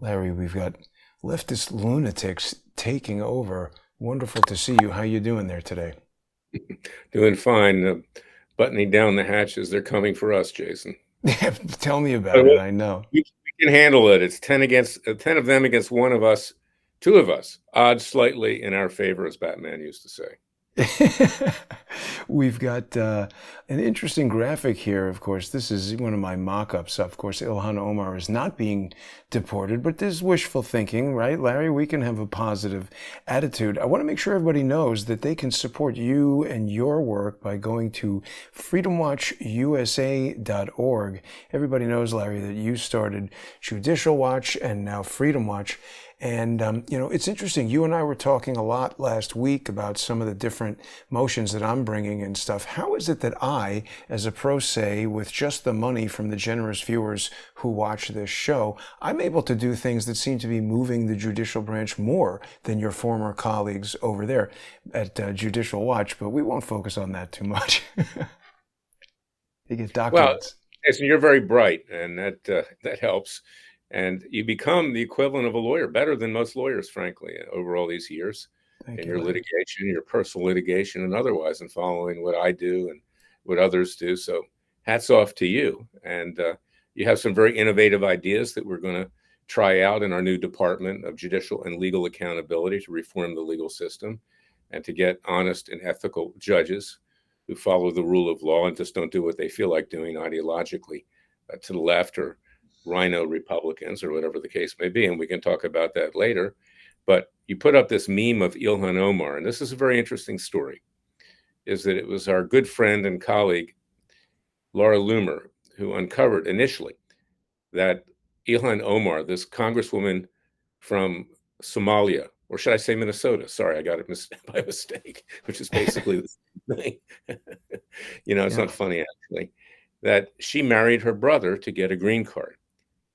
Larry, we've got leftist lunatics taking over. Wonderful to see you. How you doing there today? Doing fine. Buttoning down the hatches. They're coming for us, Jason. Tell me But about it. I know. we can handle it. It's 10 of them against one of us, two of us. Odds slightly in our favor, as Batman used to say. We've got an interesting graphic here. Of course, this is one of my mock-ups. Of course, Ilhan Omar is not being deported, but this is wishful thinking, right, Larry? We can have a positive attitude. I want to make sure everybody knows that they can support you and your work by going to freedomwatchusa.org. Everybody knows, Larry, that you started Judicial Watch and now Freedom Watch. And, it's interesting. You and I were talking a lot last week about some of the different motions that I'm bringing and stuff. How is it that I, as a pro se, with just the money from the generous viewers who watch this show, I'm able to do things that seem to be moving the judicial branch more than your former colleagues over there at Judicial Watch? But we won't focus on that too much. They get Well, documents. Jason, you're very bright, and that helps. And you become the equivalent of a lawyer, better than most lawyers, frankly, over all these years Thank in you, your Larry. litigation, your personal litigation, and otherwise, and following what I do and what others do. So, hats off to you. And you have some very innovative ideas that we're going to try out in our new Department of Judicial and Legal Accountability to reform the legal system and to get honest and ethical judges who follow the rule of law and just don't do what they feel like doing ideologically to the left or rhino Republicans or whatever the case may be. And we can talk about that later. But you put up this meme of Ilhan Omar, and this is a very interesting story, is that it was our good friend and colleague, Laura Loomer, who uncovered initially that Ilhan Omar, this congresswoman from Somalia, or should I say Minnesota? Sorry, I got it by mistake, which is basically the same thing. It's Yeah. not funny, actually, that she married her brother to get a green card.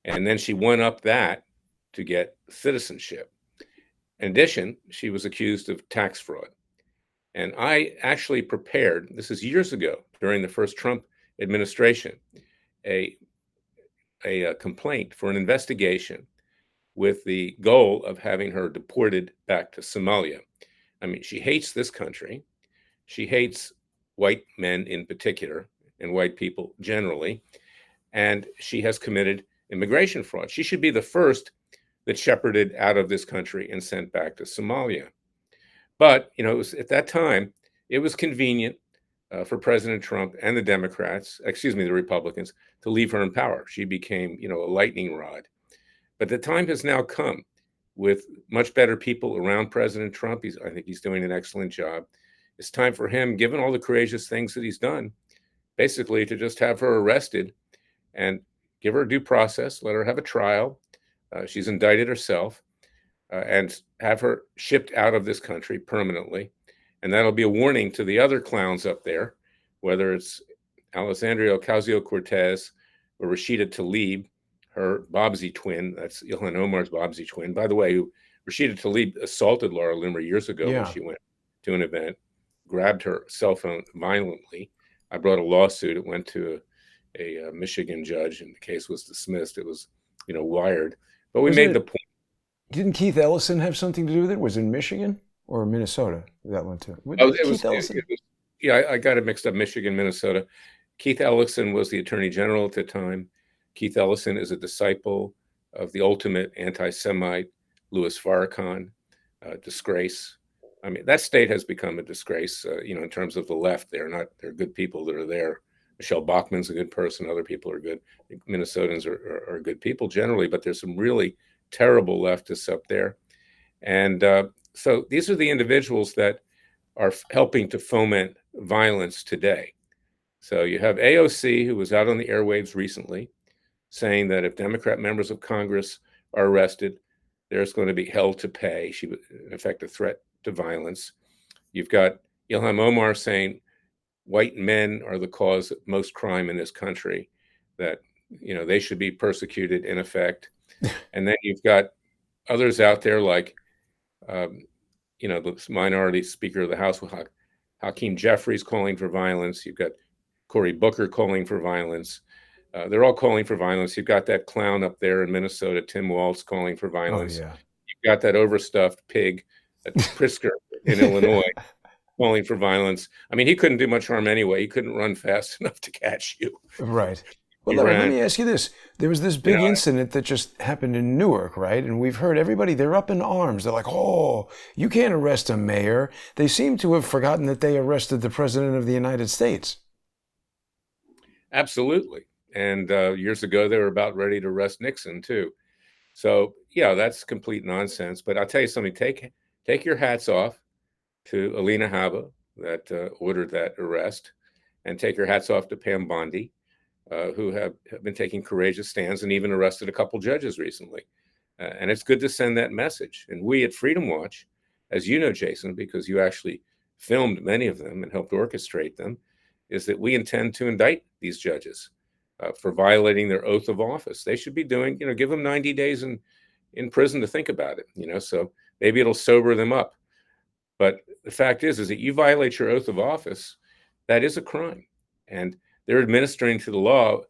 And then she went up that to get citizenship. In addition, she was accused of tax fraud. And I actually prepared, this is years ago during the first Trump administration, a, a complaint for an investigation with the goal of having her deported back to Somalia. I mean, she hates this country. She hates white men in particular and white people generally. And she has committed immigration fraud. She should be the first that shepherded out of this country and sent back to Somalia. But, it was at that time, it was convenient for President Trump and the Democrats, excuse me, the Republicans, to leave her in power. She became, a lightning rod. But the time has now come with much better people around President Trump. I think he's doing an excellent job. It's time for him, given all the courageous things that he's done, basically to just have her arrested and give her due process, let her have a trial. She's indicted herself, and have her shipped out of this country permanently. And that'll be a warning to the other clowns up there, whether it's Alessandria Ocasio-Cortez or Rashida Tlaib, her Bobsy twin. That's Ilhan Omar's Bobsy twin. By the way, Rashida Tlaib assaulted Laura Loomer years ago when Yeah. she went to an event, grabbed her cell phone violently. I brought a lawsuit. It went to a Michigan judge, and the case was dismissed. It was, wired. But we Wasn't made the it? point. Didn't Keith Ellison have something to do with it? Was it Michigan or Minnesota? That one too. Oh, Keith Ellison? yeah, I got it mixed up. Michigan, Minnesota. Keith Ellison was the attorney general at the time. Keith Ellison is a disciple of the ultimate anti-Semite, Louis Farrakhan, disgrace. I mean, that state has become a disgrace, in terms of the left. They're good people that are there. Michelle Bachmann's a good person. Other people are good. Minnesotans are good people generally, but there's some really terrible leftists up there. And so these are the individuals that are helping to foment violence today. So you have AOC, who was out on the airwaves recently, saying that if Democrat members of Congress are arrested, there's going to be hell to pay. She was, in effect, a threat to violence. You've got Ilhan Omar saying white men are the cause of most crime in this country, that they should be persecuted in effect. And then you've got others out there like the minority Speaker of the House, Hakeem Jeffries, calling for violence. You've got Cory Booker calling for violence. They're all calling for violence. You've got that clown up there in Minnesota, Tim Walz, calling for Oh, violence. yeah. You've got that overstuffed pig, Pritzker in Illinois, calling for violence. I mean, he couldn't do much harm anyway. He couldn't run fast enough to catch you. Right. Well, He Larry, let ran, me ask you this. There was this you big know, incident that just happened in Newark, right? And we've heard everybody, they're up in arms. They're like, oh, you can't arrest a mayor. They seem to have forgotten that they arrested the President of the United States. absolutely. And years ago, they were about ready to arrest Nixon too. So yeah, that's complete nonsense. But I'll tell you something. Take your hats off to Alina Habba that ordered that arrest, and take your hats off to Pam Bondi, who have been taking courageous stands and even arrested a couple judges recently. And it's good to send that message. And we at Freedom Watch, as you know, Jason, because you actually filmed many of them and helped orchestrate them, is that we intend to indict these judges for violating their oath of office. They should be doing, give them 90 days in prison to think about it, so maybe it'll sober them up. But the fact is that you violate your oath of office, that is a crime. And they're administering to the law,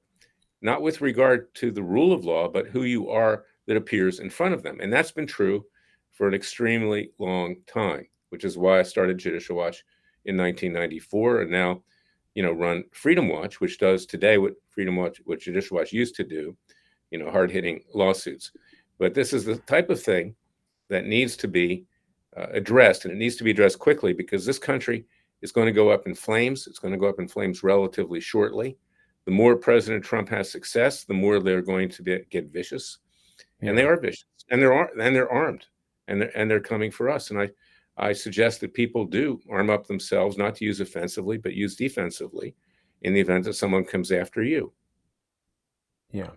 not with regard to the rule of law, but who you are that appears in front of them. And that's been true for an extremely long time, which is why I started Judicial Watch in 1994 and now, run Freedom Watch, which does today what Judicial Watch used to do, hard-hitting lawsuits. But this is the type of thing that needs to be addressed, and it needs to be addressed quickly because this country is going to go up in flames. It's going to go up in flames relatively shortly. The more President Trump has success, the more they're going to get vicious, and they Yeah. are vicious, and they're armed, and they're coming for us. And I suggest that people do arm up themselves, not to use offensively, but use defensively, in the event that someone comes after you. Yeah.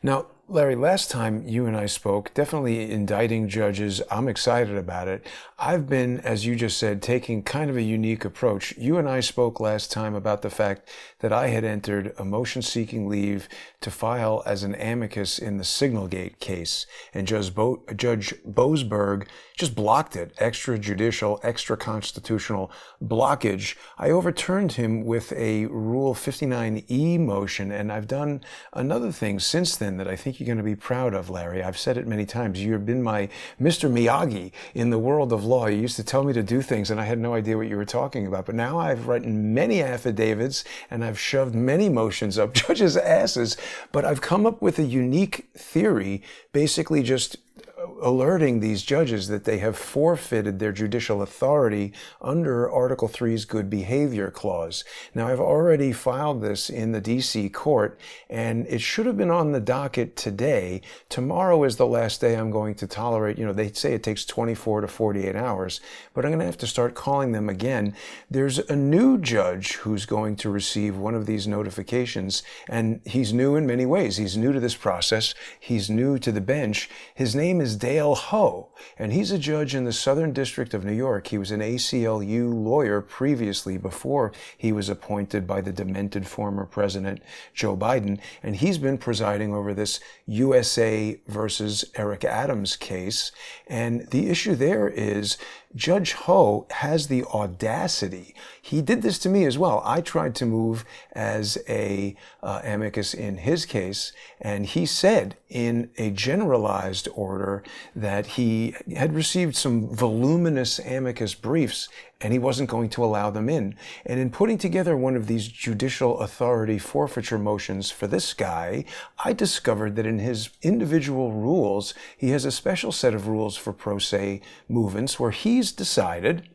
Now, Larry, last time you and I spoke, definitely indicting judges. I'm excited about it. I've been, as you just said, taking kind of a unique approach. You and I spoke last time about the fact that I had entered a motion seeking leave to file as an amicus in the Signalgate case. And Judge Boasberg just blocked it. Extrajudicial, extra constitutional blockage. I overturned him with a Rule 59E motion, and I've done another thing since then that I think you're going to be proud of, Larry. I've said it many times. You've been my Mr. Miyagi in the world of law. You used to tell me to do things and I had no idea what you were talking about. But now I've written many affidavits and I've shoved many motions up judges' asses. But I've come up with a unique theory, basically just alerting these judges that they have forfeited their judicial authority under Article 3's Good Behavior Clause. Now, I've already filed this in the D.C. court, and it should have been on the docket today. Tomorrow is the last day I'm going to tolerate. They say it takes 24 to 48 hours, but I'm going to have to start calling them again. There's a new judge who's going to receive one of these notifications, and he's new in many ways. He's new to this process. He's new to the bench. His name is Dale Ho, and he's a judge in the Southern District of New York. He was an ACLU lawyer previously before he was appointed by the demented former president Joe Biden, and he's been presiding over this USA versus Eric Adams case. And the issue there is Judge Ho has the audacity. He did this to me as well. I tried to move as a amicus in his case, and he said in a generalized order that he had received some voluminous amicus briefs and he wasn't going to allow them in. And in putting together one of these judicial authority forfeiture motions for this guy, I discovered that in his individual rules, he has a special set of rules for pro se movements where he's decided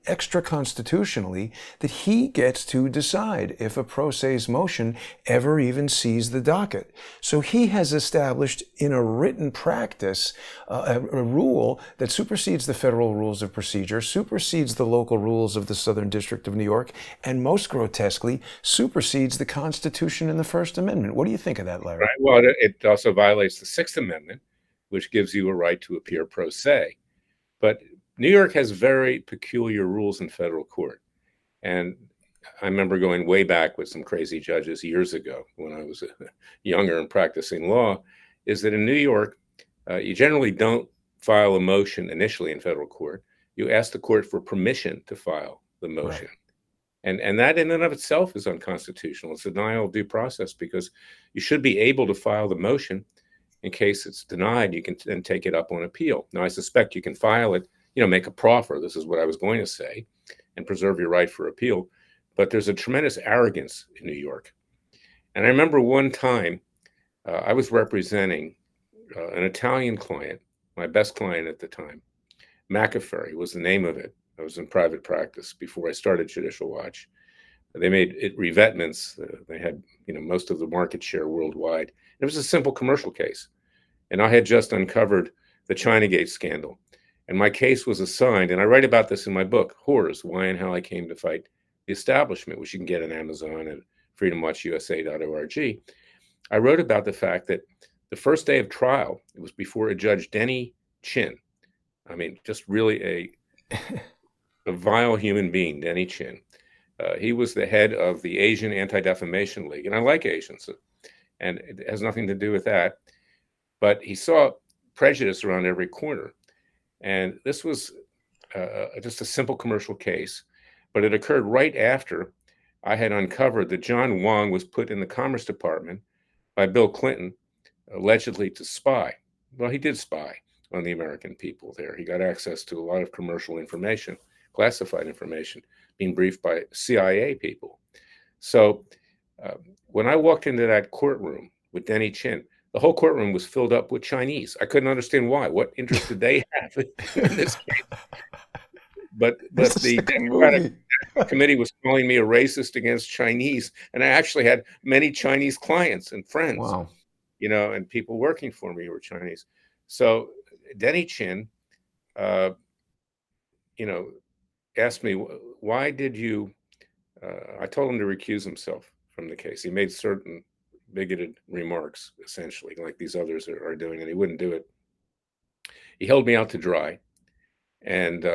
extra-constitutionally that he gets to decide if a pro se's motion ever even sees the docket. So he has established in a written practice a rule that supersedes the federal rules of procedure, supersedes the local rules of the Southern District of New York, and most grotesquely, supersedes the Constitution and the First Amendment. What do you think of that, Larry? Right. Well, it also violates the Sixth Amendment, which gives you a right to appear pro se. But New York has very peculiar rules in federal court. And I remember going way back with some crazy judges years ago when I was younger and practicing law, is that in New York, you generally don't file a motion initially in federal court. You ask the court for permission to file the motion. Right. And that in and of itself is unconstitutional. It's a denial of due process, because you should be able to file the motion in case it's denied. You can then take it up on appeal. Now, I suspect you can file it, make a proffer. This is what I was going to say, and preserve your right for appeal. But there's a tremendous arrogance in New York. And I remember one time I was representing an Italian client, my best client at the time. McAfee was the name of it. I was in private practice before I started Judicial Watch. They made it revetments. They had, most of the market share worldwide. It was a simple commercial case. And I had just uncovered the Chinagate scandal. And my case was assigned, and I write about this in my book, Whores, Why and How I Came to Fight the Establishment, which you can get on Amazon and freedomwatchusa.org. I wrote about the fact that the first day of trial, it was before a Judge Denny Chin. I mean, just really a vile human being, Denny Chin. He was the head of the Asian Anti-Defamation League, and I like Asians, and it has nothing to do with that. But he saw prejudice around every corner, and this was just a simple commercial case. But it occurred right after I had uncovered that John Wong was put in the Commerce Department by Bill Clinton, allegedly to spy. Well, he did spy on the American people there. He got access to a lot of commercial information, classified information, being briefed by CIA people. So when I walked into that courtroom with Denny Chin, the whole courtroom was filled up with Chinese. I couldn't understand why. What interest did they have in this case? But the Democratic committee was calling me a racist against Chinese, and I actually had many Chinese clients and friends. Wow. And people working for me who were Chinese. So Denny Chin, asked me, why did you, I told him to recuse himself from the case. He made certain bigoted remarks, essentially, like these others are doing, and he wouldn't do it. He held me out to dry, and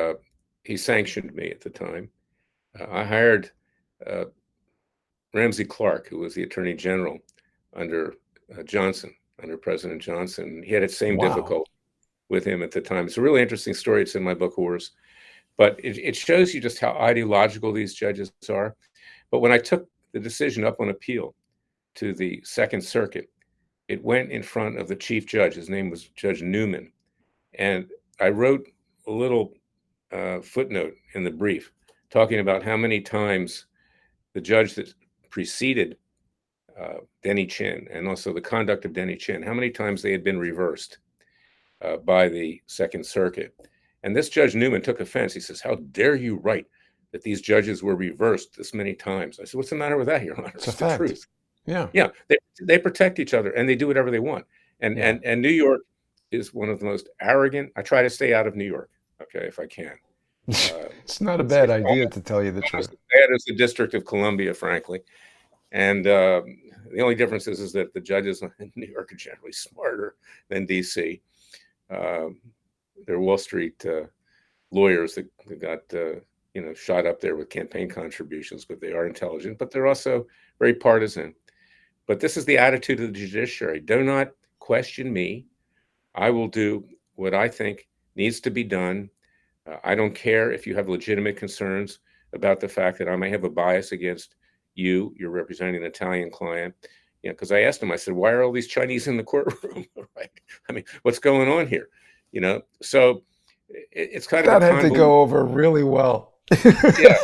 he sanctioned me at the time. I hired Ramsey Clark, who was the Attorney General under Johnson, under President Johnson. He had the same difficulty with him at the time. It's a really interesting story. It's in my book, Whores. But it shows you just how ideological these judges are. But when I took the decision up on appeal to the Second Circuit, it went in front of the chief judge. His name was Judge Newman. And I wrote a little footnote in the brief talking about how many times the judge that preceded Denny Chin, and also the conduct of Denny Chin, how many times they had been reversed by the Second Circuit. And this Judge Newman took offense. He says, "How dare you write that these judges were reversed this many times?" I said, "What's the matter with that, Your Honor? It's the truth." Yeah. Yeah. They protect each other, and they do whatever they want. And New York is one of the most arrogant. I try to stay out of New York, okay, if I can. It's not a bad idea, to tell you the truth. As bad as the District of Columbia, frankly. And the only difference is that the judges in New York are generally smarter than D.C. They're Wall Street lawyers that got shot up there with campaign contributions, but they are intelligent, but they're also very partisan. But this is the attitude of the judiciary. Do not question me. I will do what I think needs to be done. I don't care if you have legitimate concerns about the fact that I may have a bias against you. You're representing an Italian client. Because I asked him, I said, why are all these Chinese in the courtroom? Right? I mean, what's going on here? So it's kind of that had to go over really well. Yeah.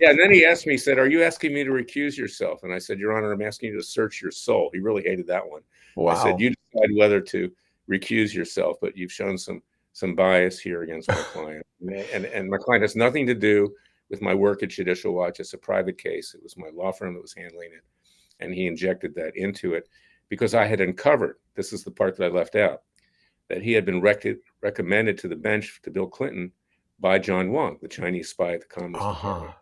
And then he asked me, he said, "Are you asking me to recuse yourself?" And I said, "Your Honor, I'm asking you to search your soul." He really hated that one. Wow. I said, "You decide whether to recuse yourself, but you've shown some bias here against my client." And my client has nothing to do with my work at Judicial Watch. It's a private case. It was my law firm that was handling it. And he injected that into it because I had uncovered, this is the part that I left out, that he had been recommended to the bench to Bill Clinton by John Wong, the Chinese spy at the Commerce Department.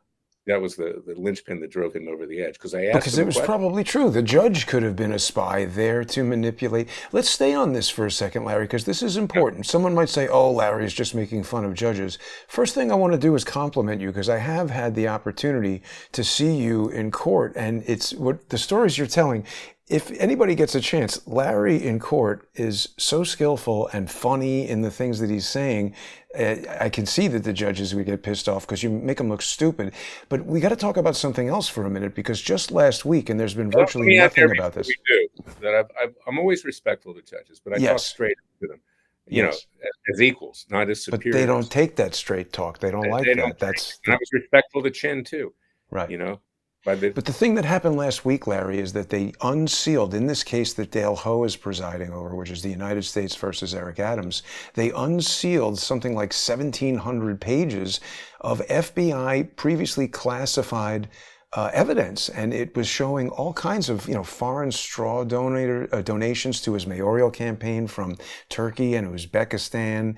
That was the linchpin that drove him over the edge. Because I asked because it was probably true. The judge could have been a spy there to manipulate. Let's stay on this for a second, Larry, because this is important. Someone might say, "Oh, Larry is just making fun of judges." First thing I want to do is compliment you, because I have had the opportunity to see you in court, and it's what the stories you're telling. if anybody gets a chance, Larry in court is so skillful and funny in the things that he's saying. I can see that the judges would get pissed off because you make them look stupid. But we got to talk about something else for a minute, because just last week, and there's been Well, let virtually me add there nothing about before this. we do that I'm always respectful to judges, but I talk Yes, straight to them, yes. as equals, not as But they don't superiors. take that straight talk. They don't They like don't that. take That's it. And I the was respectful to Chin too, right. you know, by the But the thing that happened last week, Larry, is that they unsealed, in this case that Dale Ho is presiding over, which is the United States versus Eric Adams, they unsealed something like 1,700 pages of FBI previously classified evidence, and it was showing all kinds of foreign straw donations to his mayoral campaign from Turkey and Uzbekistan,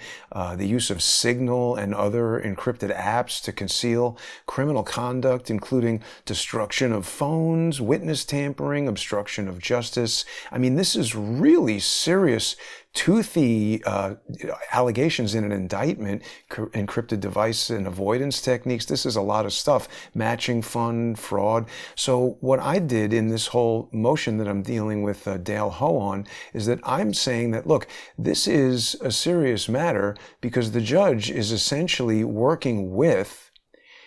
the use of Signal and other encrypted apps to conceal criminal conduct, including destruction of phones, witness tampering, obstruction of justice. I mean, this is really serious, toothy allegations in an indictment, encrypted device and avoidance techniques. This is a lot of stuff, matching fund fraud. So what I did in this whole motion that I'm dealing with Dale Ho on is that I'm saying that, look, this is a serious matter because the judge is essentially working with,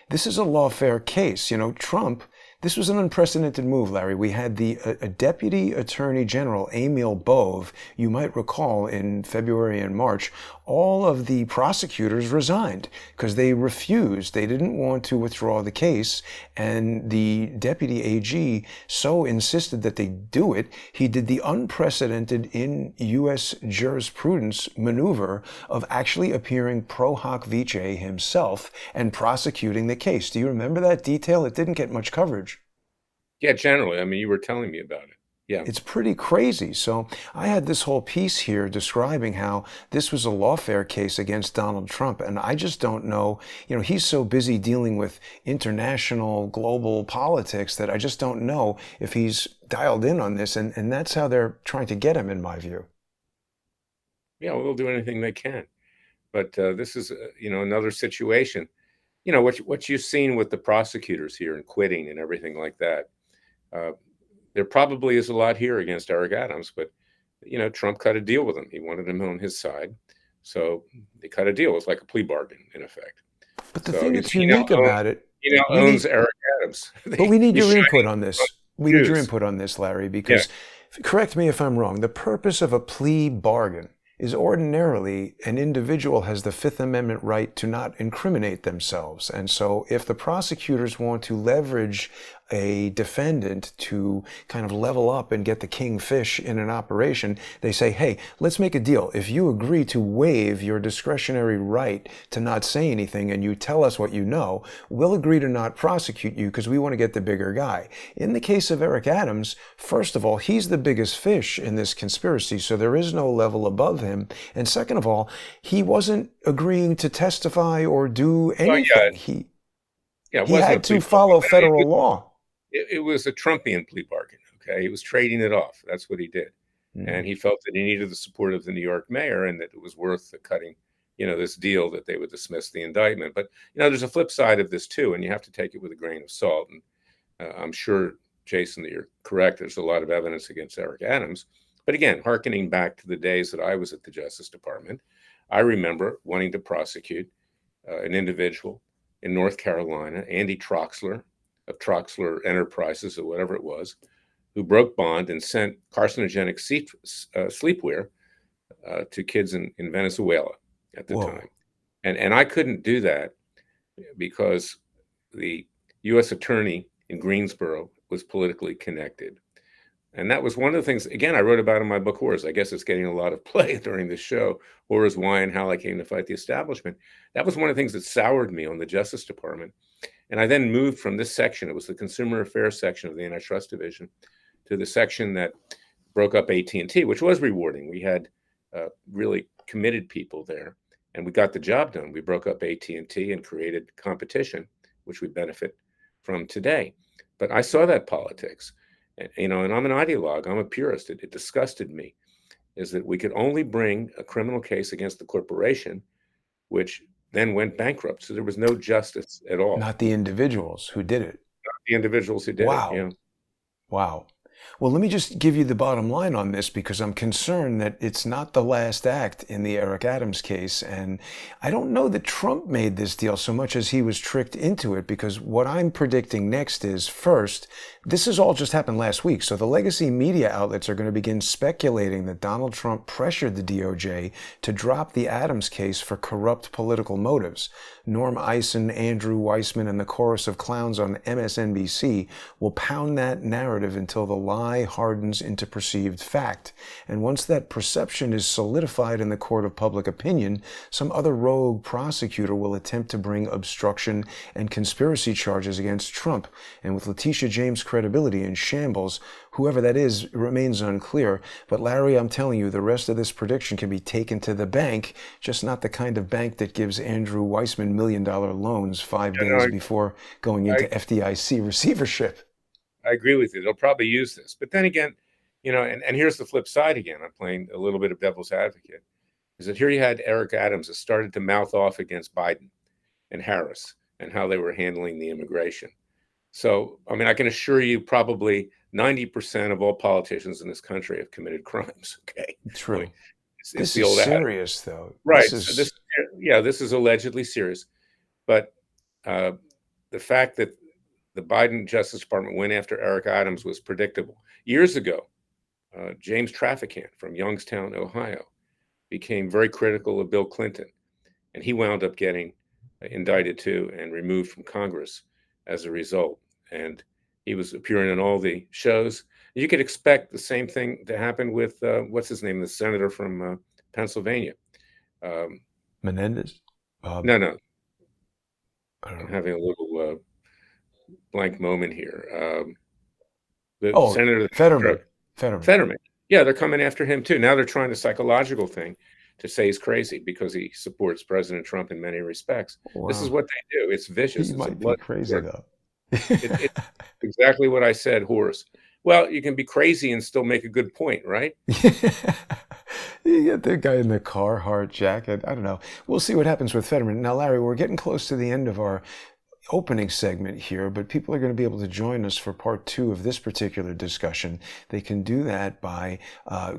this is a lawfare case. Trump, this was an unprecedented move, Larry. We had a Deputy Attorney General, Emil Bove, you might recall in February and March, all of the prosecutors resigned because they refused. They didn't want to withdraw the case, and the Deputy AG so insisted that they do it, he did the unprecedented in U.S. jurisprudence maneuver of actually appearing pro hoc vice himself and prosecuting the case. Do you remember that detail? It didn't get much coverage. yeah, generally. I mean, you were telling me about it. Yeah. It's pretty crazy. So I had this whole piece here describing how this was a lawfare case against Donald Trump. And I just don't know, he's so busy dealing with international, global politics that I just don't know if he's dialed in on this. And that's how they're trying to get him, in my view. Yeah, we'll do anything they can. But this is, another situation. What you've seen with the prosecutors here and quitting and everything like that. Uh, there probably is a lot here against Eric Adams, but Trump cut a deal with him. He wanted him on his side, so they cut a deal. It was like a plea bargain in effect. But the So thing he that's now unique owns, about it, he now we owns need, Eric Adams. but we need He's your input shining on on this. We the need your news. input on this, Larry, Yeah, because correct me if I'm wrong. The purpose of a plea bargain is ordinarily an individual has the Fifth Amendment right to not incriminate themselves. And so if the prosecutors want to leverage a defendant to kind of level up and get the kingfish in an operation, they say, hey, let's make a deal. If you agree to waive your discretionary right to not say anything and you tell us what you know, we'll agree to not prosecute you because we want to get the bigger guy. In the case of Eric Adams, first of all, he's the biggest fish in this conspiracy, so there is no level above him. And second of all, he wasn't agreeing to testify or do well, anything. yeah, it He wasn't a had plea to bargain. follow federal law. It was a Trumpian plea bargain. Okay, he was trading it off. That's what he did, and Mm. he felt that he needed the support of the New York mayor, and that it was worth the cutting, this deal that they would dismiss the indictment. But there's a flip side of this too, and you have to take it with a grain of salt. And I'm sure, Jason, that you're correct. There's a lot of evidence against Eric Adams, but again, hearkening back to the days that I was at the Justice Department, I remember wanting to prosecute an individual in North Carolina, Andy Troxler of Troxler Enterprises or whatever it was, who broke bond and sent carcinogenic sleepwear to kids in Venezuela at the Whoa. time. And I couldn't do that because the U.S. attorney in Greensboro was politically connected. And that was one of the things, again, I wrote about in my book, Horrors. I guess it's getting a lot of play during this show, Horrors, Why and How I Came to Fight the Establishment. That was one of the things that soured me on the Justice Department. And I then moved from this section, it was the Consumer Affairs section of the Antitrust Division, to the section that broke up AT&T, which was rewarding. We had really committed people there, and we got the job done. We broke up AT&T and created competition, which we benefit from today. But I saw that politics. And I'm an ideologue, I'm a purist. It disgusted me, is that we could only bring a criminal case against the corporation, which then went bankrupt. So there was no justice at all. Not the individuals who did it. The individuals who did it, Wow. Wow. Well, let me just give you the bottom line on this because I'm concerned that it's not the last act in the Eric Adams case. And I don't know that Trump made this deal so much as he was tricked into it, because what I'm predicting next is, first, this has all just happened last week. So the legacy media outlets are going to begin speculating that Donald Trump pressured the DOJ to drop the Adams case for corrupt political motives. Norm Eisen, Andrew Weissman, and the chorus of clowns on MSNBC will pound that narrative until the lie hardens into perceived fact. And once that perception is solidified in the court of public opinion, some other rogue prosecutor will attempt to bring obstruction and conspiracy charges against Trump. And with Letitia James' credibility in shambles, whoever that is remains unclear. But Larry, I'm telling you, the rest of this prediction can be taken to the bank, just not the kind of bank that gives Andrew Weissman $1 million loans 5 days before going into FDIC receivership. I agree with you. They'll probably use this. But then again, and here's the flip side again. I'm playing a little bit of devil's advocate. Is that here you had Eric Adams that started to mouth off against Biden and Harris and how they were handling the immigration. So, I mean, I can assure you probably 90% of all politicians in this country have committed crimes. Okay. True. I mean, this is serious, though. Right. This is allegedly serious. But the fact that the Biden Justice Department went after Eric Adams was predictable. Years ago, James Traficant from Youngstown, Ohio, became very critical of Bill Clinton, and he wound up getting indicted too and removed from Congress as a result. And he was appearing on all the shows. You could expect the same thing to happen with what's his name, the senator from Pennsylvania, Menendez. No, I'm having a little blank moment here. Senator Fetterman. Yeah, they're coming after him too. Now they're trying the psychological thing to say he's crazy because he supports President Trump in many respects. Wow. This is what they do. It's vicious. He might be crazy though. It's exactly what I said, Horace. Well, you can be crazy and still make a good point, right? You get the guy in the Carhartt jacket. I don't know. We'll see what happens with Fetterman. Now, Larry, we're getting close to the end of our opening segment here, but people are going to be able to join us for part 2 of this particular discussion. They can do that by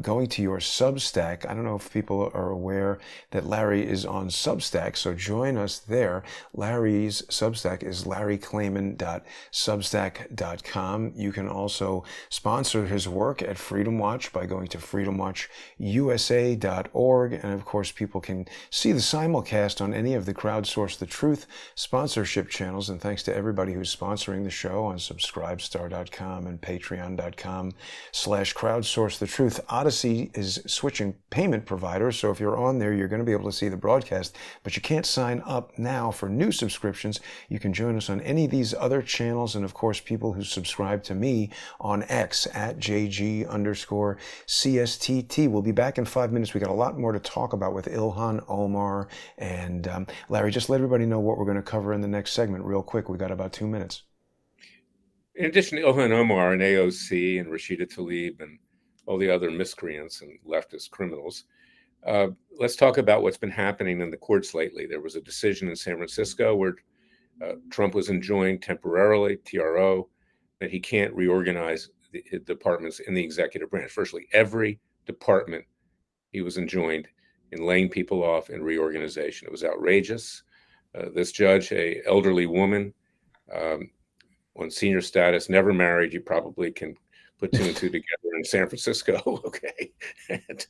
going to your Substack. I don't know if people are aware that Larry is on Substack, so join us there. Larry's Substack is larryclayman.substack.com. You can also sponsor his work at Freedom Watch by going to freedomwatchusa.org. And of course, people can see the simulcast on any of the Crowdsource the Truth sponsorship channels. And thanks to everybody who's sponsoring the show on subscribestar.com and patreon.com/crowdsourcethetruth. Odyssey is switching payment providers, so if you're on there, you're going to be able to see the broadcast, but you can't sign up now for new subscriptions. You can join us on any of these other channels, and of course, people who subscribe to me on X at JG_CSTT. We'll be back in 5 minutes. We got a lot more to talk about with Ilhan Omar. And Larry, just let everybody know what we're going to cover in the next segment real quick. We got about 2 minutes. In addition to Ilhan Omar and AOC and Rashida Tlaib and all the other miscreants and leftist criminals, let's talk about what's been happening in the courts lately. There was a decision in San Francisco where Trump was enjoined temporarily, TRO, that he can't reorganize the departments in the executive branch. Virtually every department he was enjoined in laying people off in reorganization. It was outrageous. This judge, a elderly woman on senior status, never married. You probably can put 2 and 2 together in San Francisco. Okay. And,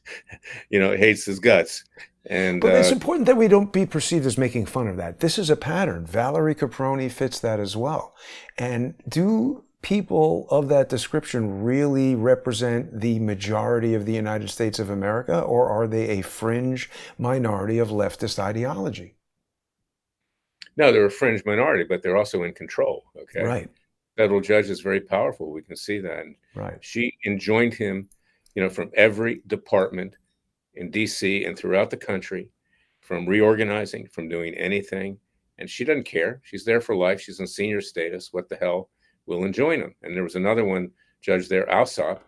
hates his guts. And but it's important that we don't be perceived as making fun of that. This is a pattern. Valerie Caproni fits that as well. And do people of that description really represent the majority of the United States of America, or are they a fringe minority of leftist ideology? No, they're a fringe minority, but they're also in control. Okay. Right. Federal judge is very powerful. We can see that. And right. She enjoined him, from every department in DC and throughout the country, from reorganizing, from doing anything. And she doesn't care. She's there for life. She's in senior status. What the hell? We'll enjoin him. And there was another one, judge there, Alsop,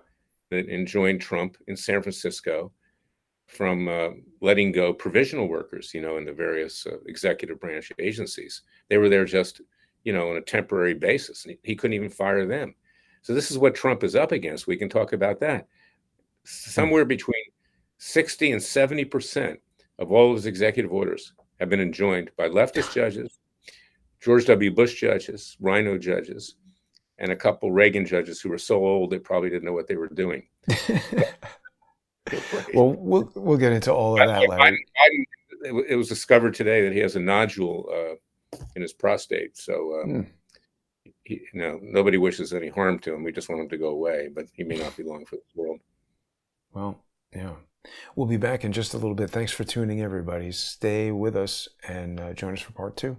that enjoined Trump in San Francisco from letting go provisional workers, in the various executive branch agencies. They were there just, on a temporary basis. He couldn't even fire them. So this is what Trump is up against. We can talk about that. Somewhere between 60 and 70% of all of his executive orders have been enjoined by leftist judges, George W. Bush judges, Rhino judges, and a couple Reagan judges who were so old they probably didn't know what they were doing. Right. Well, we'll get into all of that, Larry. It was discovered today that he has a nodule in his prostate. So, nobody wishes any harm to him. We just want him to go away, but he may not be long for this world. Well, yeah. We'll be back in just a little bit. Thanks for tuning in, everybody. Stay with us and join us for part 2.